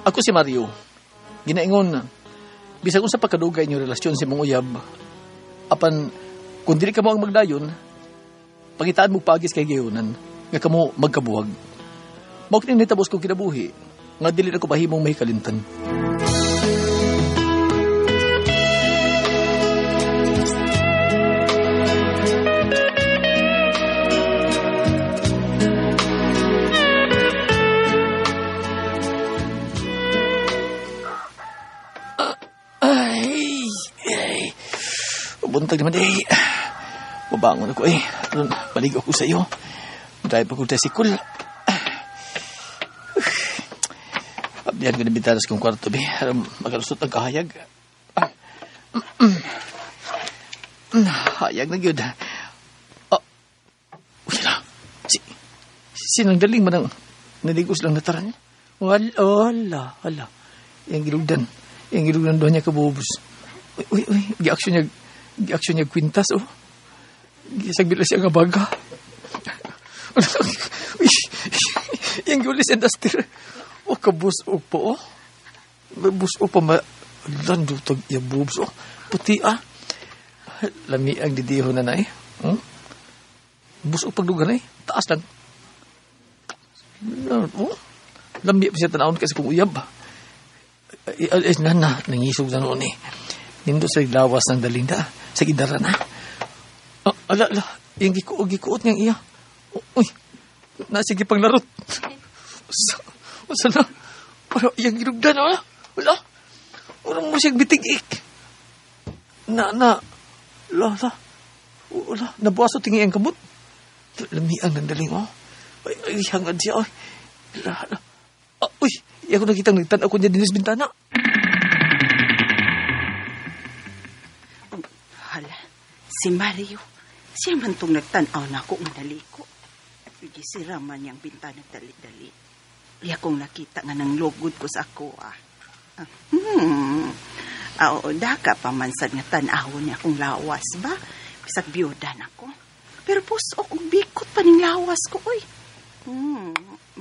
Ako si Mario. Ginaingon, bisag unsa pa kadugay inyong relasyon si mong uyab. Apan, kung dili ka mo ang magdayon, pangitaan mo pagis kay gayunan, nga kamo magkabuhag. Mao kini nitabos kong kinabuhi, nga dili na ko mahimong mahikalintan. Buntag naman eh. Mabangon ako eh. Maligo ako sa iyo. Drive ako tricycle. Abdihan ko na bintanas kong kwarto, be. Magalusot ang kahayag. Hayag na yun. Uy na. Sinang daling man ang naligos lang nataran niya? Wala. Yang gilugdan. Yang gilugdan doon niya kabubos. Uy. Gi-aksyon niya kwintas, oh. Gisagbil siya nga baga. Uy, yung gulis and duster. O, kabus o po, oh. Bus o pa landutag yung boobs, oh. Puti, ah. Lami ang didiho na eh. Bus o pagdugan, eh. Taas lang. Oh. Lami pa siya tanawon kasi kung uyab. Nangisog na noon, eh. Nindo sa lawas ng dalinda. Sa gidara na. Ala. Yung gikuot niyang iya. Uy. Nasige pang larot. Usa na. Pero yung ginugdan, wala. Urang mo siyang bitig-ik. Wala. Nabuaso tingi ang kamot. Lami ang nandaling, oh. Ay, hangad siya, oh. Uy. Ako nakitang nagtanaw ko niya din sa bintana. Si Mario, siya man itong nagtanaw na ako madaliko. Hindi sira man niyang bintana dali-dali. Iya kong nakita nga ng lugod ko sa ako, ah. Daka pa man sad nga tanahon niya akong lawas ba? Bisag biyuda na ko. Pero pusok, bikot pa ning lawas ko, oy.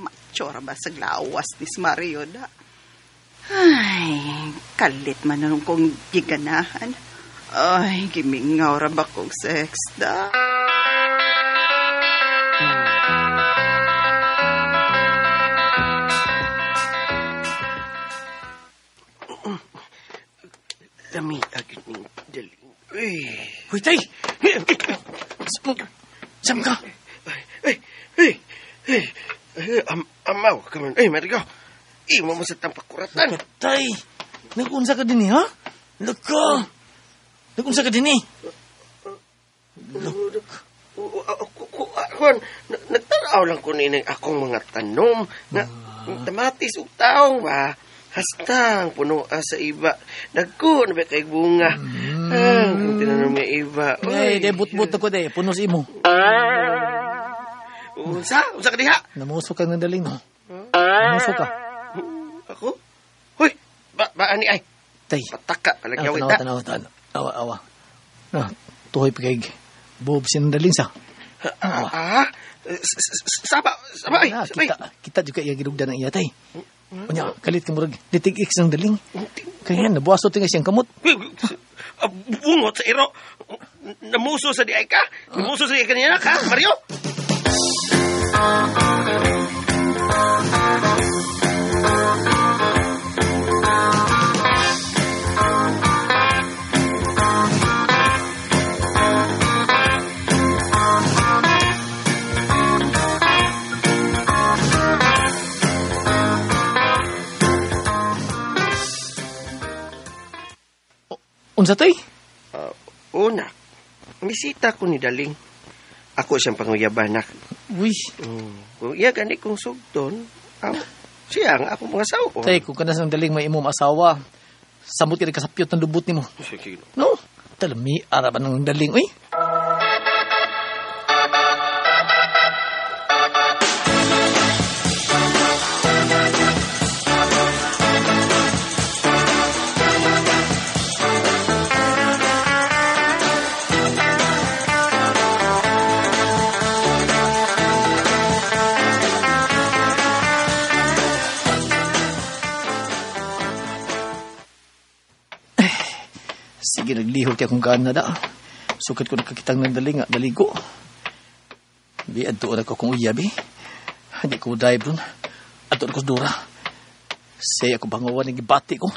Matsura ba sa lawas ni si Mario da? Ay, kalit man na nung kong giganahan. Ay, gimingaw ra ba kong sex da? Lami agad ng daling. Uy, tay! Saan ka? Amaw ka man. Marigo, imo mo sa tampakuratan. Tay! Nagunsa ka din, ha? Laka! Nagunsa ka din, Juan, nagtanaw lang ko ninang akong mga tanom. Tamatis ug taong ba? Hastang puno sa iba. Dagko na ba kay bunga? Kung tinanom nga iba. Ay, debut-but ako de. Puno si imo. Unsa ka diha? Namuso ka ng daling, no? Namuso ka. Ako? Hoy, ba ani ay? Tay. Pataka palagyaw ita. Awa. Tuhoy pagkaig. Bob sindaling sa. Sabay. Kita juga iya ginugdan ng iya, tay. Kunya, kalit ka murag. Litig-ik sang daling. Kaya nabuaso tinga siyang kamot. Bungot sa iro. Namuso sa di ay ka? Namuso sa di ay kanina ka, Mario? Unsa tay? Una, misita ko ni Daling. Ako siyang panguyabanak. Uy. Kung iya gani kong sugton, siya ang akong mga asawa. Tay, kung kanas ng daling may imong asawa, samot ka rin kasapyot ng lubot ni mo. Sige. No? Talami, araban ng daling, uy. Sige, naglihol kaya kung gana da. Sukat ko nakakitang ng daling nga, daligo. Bi, adto na ko kung uyabi. Hindi ko dive ron. Adto na ko dura. Say ako bangawan ng gibati ko.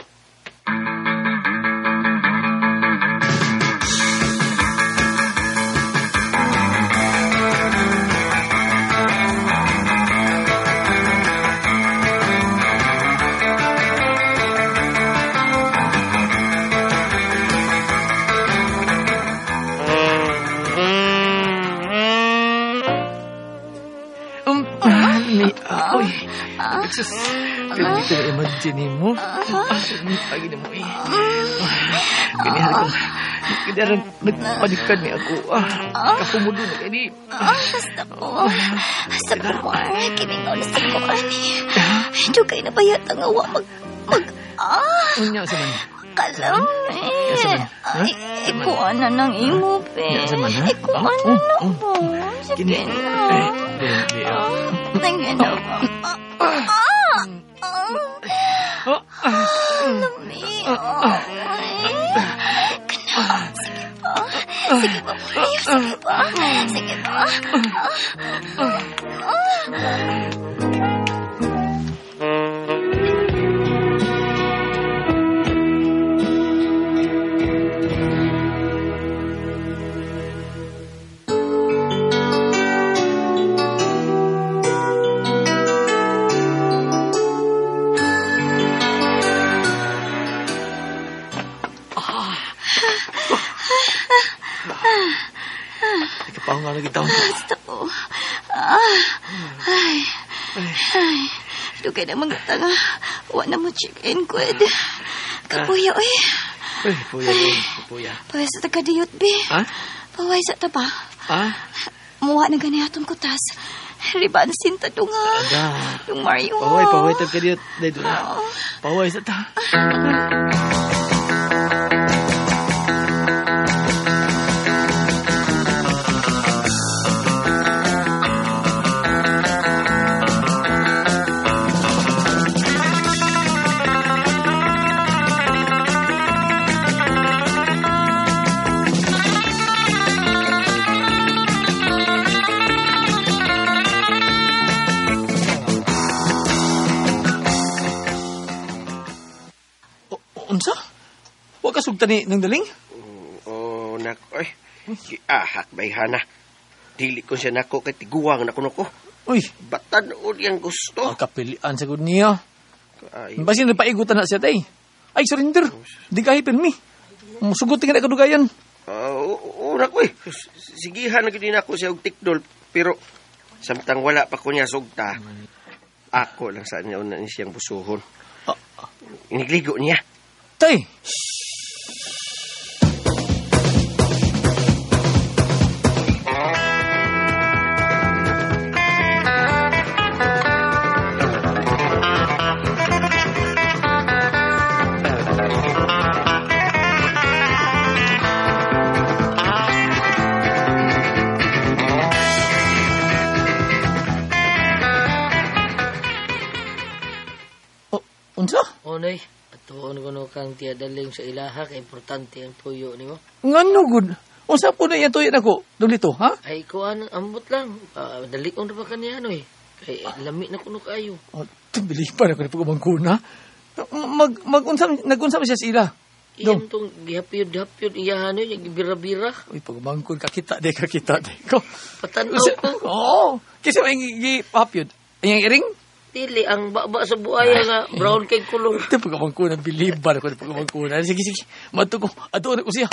Sus, ganito na imagine mo. Pagi na mo eh. Ganyan nagpanikan ni ako. Kapumulo na gani. Basta po. Basta po, Mar. Kiningaw na sa ko, ani. Ito kayo na bayat ang awa Unya sa man. Kalam eh. Ikuan na ng imo, pe. Ikuan na ng mo. Sige na. Tingin na ba? Lumi. Sige ba? Sige ba? Ikaw nga lagi taon. Basta po. Dugay na mga tanga. Huwag na mo chicken, kwed. Kapuya, oy. Uy, puya. Paway sa taga-diyot, be. Ha? Paway sa taba. Ha? Muha na gani atong kutas. Riba na sinta dunga. Ada. Yung Mario. Paway tag kadiyot. Dahil doon na. Paway sa ta. Unsa? Huwag ka sugta ni ng daling? Oh, nako, giahak bayhana. Dili ko siya nako kay tiguwang na kuno ko. Uy, Batan o diyang gusto. kapilian sa good niya. Ay, Basin na paigutan na siya tay. Ay, surrender. Di kahipin mi. Musugot tingin na kadugayan. nako Sigihan na gini nako siya og tikdol. Pero, samtang wala pa ko niya sugta, ako lang sa niya una ni siyang busuhon. Inigligo niya. Tay! Unsa? Onay, atuon ko kang tiadaling sa ilaha kay importante ang tuyo nimo. Ngano gud? Unsa po na yan tuyo nako? Dulito, ha? Ay kuan ambot lang. Dali on ra ba kaniya no eh. Kay lami na kuno kayo. Oh, tubili pa na ko pagmangkuna. Nagunsa siya sa ila. Iyan tong gihapyod-hapyod iyahan yung gibira-bira. Uy, pagmangkon kakita de ko. Patanaw ko. Oo. Kasi may gihapyod. Ayang iring? Dili ang baba sa buaya nga brown kay kulong. Ito pagkamangkunan, biliban ako na pagkamangkunan. Sige. Mato ko, ato ko siya.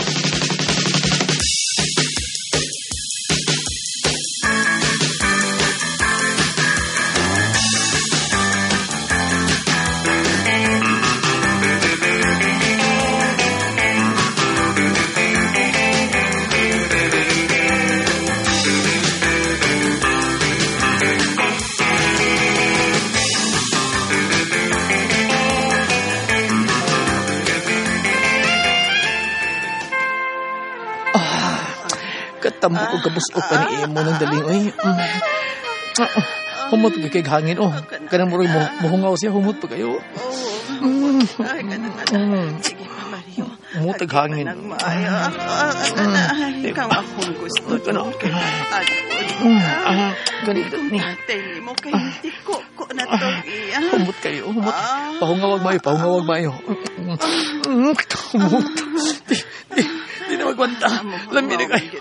Katambo ko kabusok pa ni imo ng daling. Ay, humot pa kay hangin. Oh, kanang murag mohungaw siya. Humot pa kayo. Ay, kanang. Sige pa, Mario. Mutag hangin. Nagmaayo ako. Ikaw akong gusto. Ganito ni. Tell mo kay hindi ko na to iya. Humot kayo, humot. Pahungawag mayo. Humot. Di na magwanta. Lami na kayo.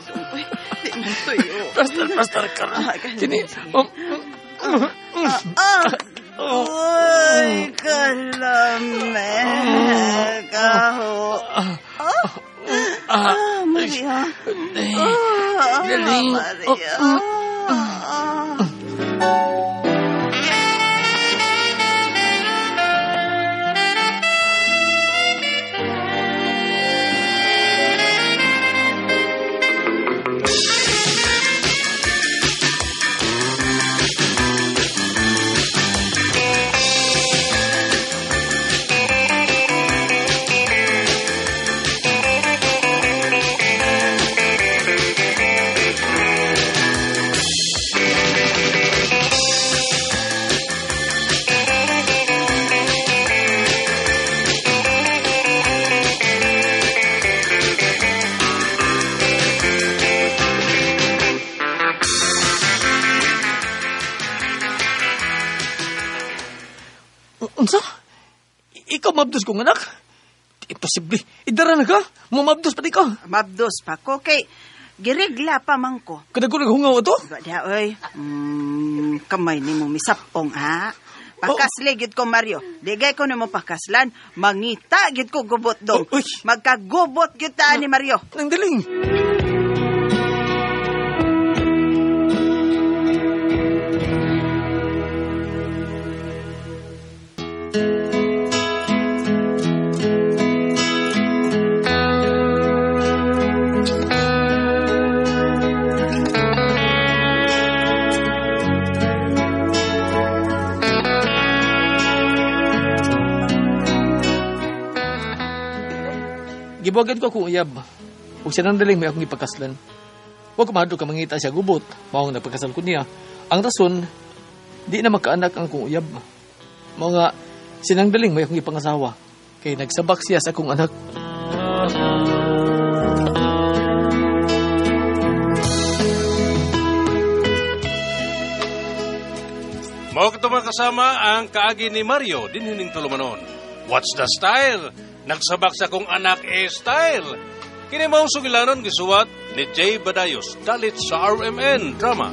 Di mo tuyo. Pastar ka. Kini. Uy, kalame. Kaho. Maria. Galing. Maria. Unsa? Ikaw mabdos kong anak? Imposible. Idara na ka? Mumabdos pa di ka? Mabdos pa ko kay girigla pa man ko. Kada ko naghungaw ito? Bada oy. Kamay ni mo misapong ha. Pakasli gid ko Mario. Digay ko nimo pakaslan, mangita gid ko gubot dong. Uy. Magkagubot gyud ta ni Mario. Nang daling. Gibuhagan ko akong uyab. Huwag siya nang daling may akong ipagkaslan. Huwag kumahadlo ka mangita siya gubot. Mawang nagpagkasal ko niya. Ang rason, di na magkaanak ang kong uyab. Mga sinang daling may akong ipangasawa. Kaya nagsabak siya sa akong anak. Mao kato mga kasama ang kaagi ni Mario dinhining tulumanon. What's the style? Nagsabak sa kong anak style. Kini maong sugilanon gisuwat ni Jay Badayos dalit sa RMN Drama.